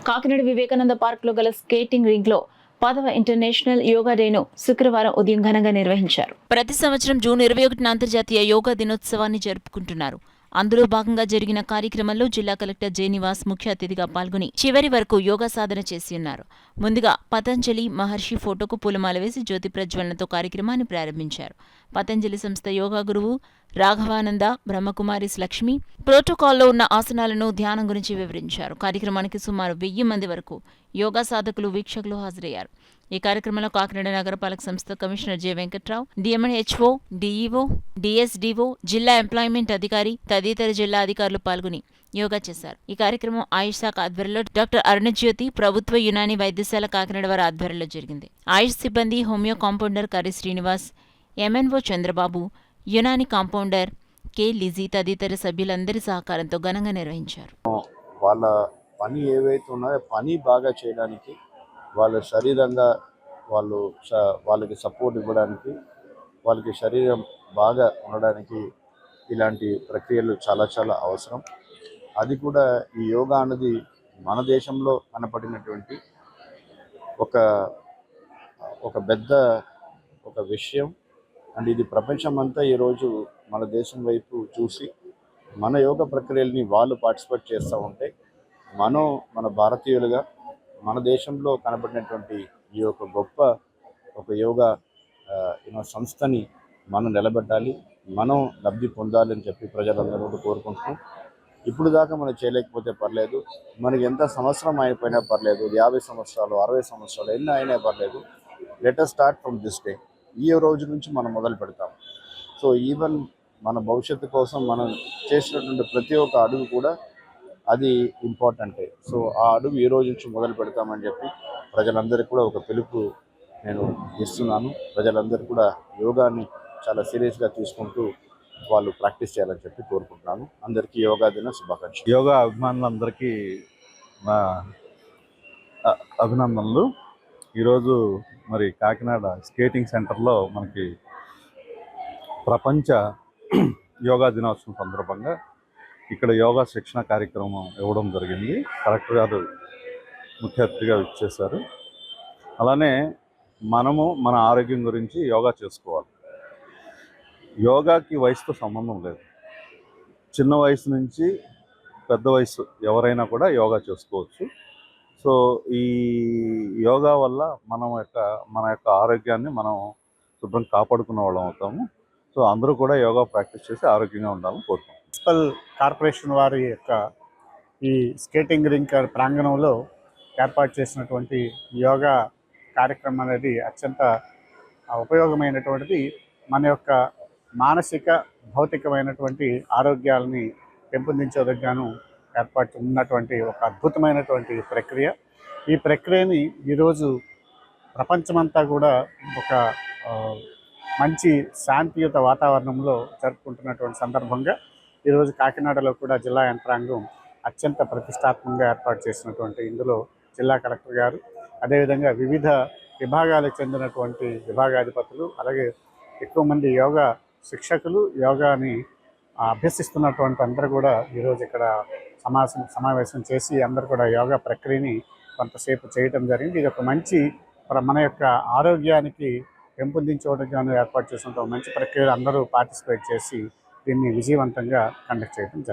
Kakinada Vivekananda park లో గల skating ring లో 10వ ఇంటర్నేషనల్ యోగా డేను శుక్రవారం ఉదయం ఘనంగా నిర్వహించారు. ప్రతి సంవత్సరం జూన్ 21న అంతర్జాతీయ యోగా దినోత్సవాన్ని జరుపుకుంటున్నారు. అందులో భాగంగా జరిగిన కార్యక్రమంలో జిల్లా కలెక్టర్ జె నివాస్ ముఖ్య అతిథిగా పాల్గొని చివరి వరకు యోగా సాధన చేసి ఉన్నారు. ముందుగా పతంజలి మహర్షి ఫోటోకు పూలమాల వేసి జ్యోతి ప్రజ్వలనతో కార్యక్రమాన్ని ప్రారంభించారు. పతంజలి సంస్థ యోగా గురువు రాఘవానంద బ్రహ్మకుమారిస్ లక్ష్మి ప్రోటోకాల్లో ఉన్న ఆసనాలను ధ్యానం గురించి వివరించారు. కార్యక్రమానికి సుమారు 1000 మంది వరకు యోగా సాధకులు వీక్షకులు హాజరయ్యారు. ఈ కార్యక్రమంలో కాకినాడ నగరపాలక సంస్థ commissioner J Venkatrao, DM&HO, DEO, DSDO, జిల్లా ఎంప్లాయ్మెంట్ అధికారి తదితర జిల్లా అధికారులు పాల్గొని యోగా చేశారు. ఈ కార్యక్రమం ఆయుష్ శాఖ ఆధ్వర్యంలో డాక్టర్ అరుణజ్యోతి ప్రభుత్వ యునాని వైద్యశాల కాకినాడ వారి ఆధ్వర్యంలో జరిగింది. ఆయుష్ సిబ్బంది homeo compounder Karri Srinivas, MNO Chandrababu, Unani compounder K Lizzie తదితర సభ్యులందరి సహకారంతో ఘనంగా నిర్వహించారు. వాళ్ళ పని ఏవైతే ఉన్నాయో పని బాగా చేయడానికి, వాళ్ళ శరీరంగా వాళ్ళకి సపోర్ట్ ఇవ్వడానికి, వాళ్ళకి శరీరం బాగా ఉండడానికి ఇలాంటి ప్రక్రియలు చాలా చాలా అవసరం. అది కూడా ఈ యోగా అన్నది మన దేశంలో కనపడినటువంటి ఒక పెద్ద విషయం. అండ్ ఇది ప్రపంచమంతా ఈరోజు మన దేశం వైపు చూసి మన యోగా ప్రక్రియల్ని వాళ్ళు పార్టిసిపేట్ చేస్తూ ఉంటే మన భారతీయులుగా మన దేశంలో కనబడినటువంటి ఈ గొప్ప యోగా సంస్థని మనం నిలబెట్టాలి, మనం లబ్ధి పొందాలని చెప్పి ప్రజలందరూ కోరుకుంటున్నాం. ఇప్పుడు దాకా మనం చేయలేకపోతే పర్లేదు, మనకి ఎంత సంవత్సరం అయిపోయినా పర్లేదు, 50 సంవత్సరాలు 60 సంవత్సరాలు ఎన్ని అయినా పర్లేదు. Let us start from this day. ఈ రోజు నుంచి మనం మొదలు పెడతాం. సో ఈవెన్ మన భవిష్యత్తు కోసం మనం చేసినటువంటి ప్రతి ఒక్క అడుగు కూడా అది ఇంపార్టెంటే. సో ఆ అడుగు ఈ రోజు నుంచి మొదలు పెడతామని చెప్పి ప్రజలందరికీ కూడా ఒక పిలుపు నేను ఇస్తున్నాను. ప్రజలందరూ కూడా యోగాని చాలా సీరియస్గా తీసుకుంటూ వాళ్ళు ప్రాక్టీస్ చేయాలని చెప్పి కోరుకుంటున్నాను. అందరికీ యోగా దిన శుభాకాంక్షలు. యోగా అభిమానులందరికీ నా అభినందనలు. ఈరోజు మరి కాకినాడ స్కేటింగ్ సెంటర్లో మనకి ప్రపంచ యోగా దినోత్సవం సందర్భంగా ఇక్కడ యోగా శిక్షణ కార్యక్రమం ఇవ్వడం జరిగింది. కలెక్టర్ గారు ముఖ్య అతిథిగా ఇచ్చేశారు. అలానే మనము మన ఆరోగ్యం గురించి యోగా చేసుకోవాలి. యోగాకి వయసుతో సంబంధం లేదు. చిన్న వయసు నుంచి పెద్ద వయసు ఎవరైనా కూడా యోగా చేసుకోవచ్చు. సో ఈ యోగా వల్ల మన యొక్క ఆరోగ్యాన్ని మనం శుభ్రం కాపాడుకునే వాళ్ళం అవుతాము. సో అందరూ కూడా యోగా ప్రాక్టీస్ చేసి ఆరోగ్యంగా ఉండాలని కోరుకుంటున్నాం. మున్సిపల్ కార్పొరేషన్ వారి యొక్క ఈ స్కేటింగ్ రింక్ ప్రాంగణంలో ఏర్పాటు చేసినటువంటి యోగా కార్యక్రమం అనేది అత్యంత ఉపయోగమైనటువంటిది. మన యొక్క మానసిక భౌతికమైనటువంటి ఆరోగ్యాలని పెంపొందించేందుకు ఏర్పాటు ఉన్నటువంటి ఒక అద్భుతమైనటువంటి ప్రక్రియ. ఈ ప్రక్రియని ఈరోజు ప్రపంచమంతా కూడా ఒక మంచి శాంతియుత వాతావరణంలో జరుపుకుంటున్నటువంటి సందర్భంగా ఈరోజు కాకినాడలో కూడా జిల్లా యంత్రాంగం అత్యంత ప్రతిష్టాత్మకంగా ఏర్పాటు చేసినటువంటి ఇందులో జిల్లా కలెక్టర్ గారు, అదేవిధంగా వివిధ విభాగాలకు చెందినటువంటి విభాగాధిపతులు, అలాగే ఎక్కువ మంది యోగా శిక్షకులు, యోగాని అభ్యసిస్తున్నటువంటి అందరూ కూడా ఈరోజు ఇక్కడ సమావేశం చేసి అందరూ కూడా యోగా ప్రక్రియని కొంతసేపు చేయటం జరిగింది. ఇది ఒక మంచి మన యొక్క ఆరోగ్యానికి పెంపొందించుకోవడానికి ఏర్పాటు చేసిన మంచి ప్రక్రియలు అందరూ పార్టిసిపేట్ చేసి దీన్ని విజయవంతంగా కండక్ట్ చేయడం జరిగింది.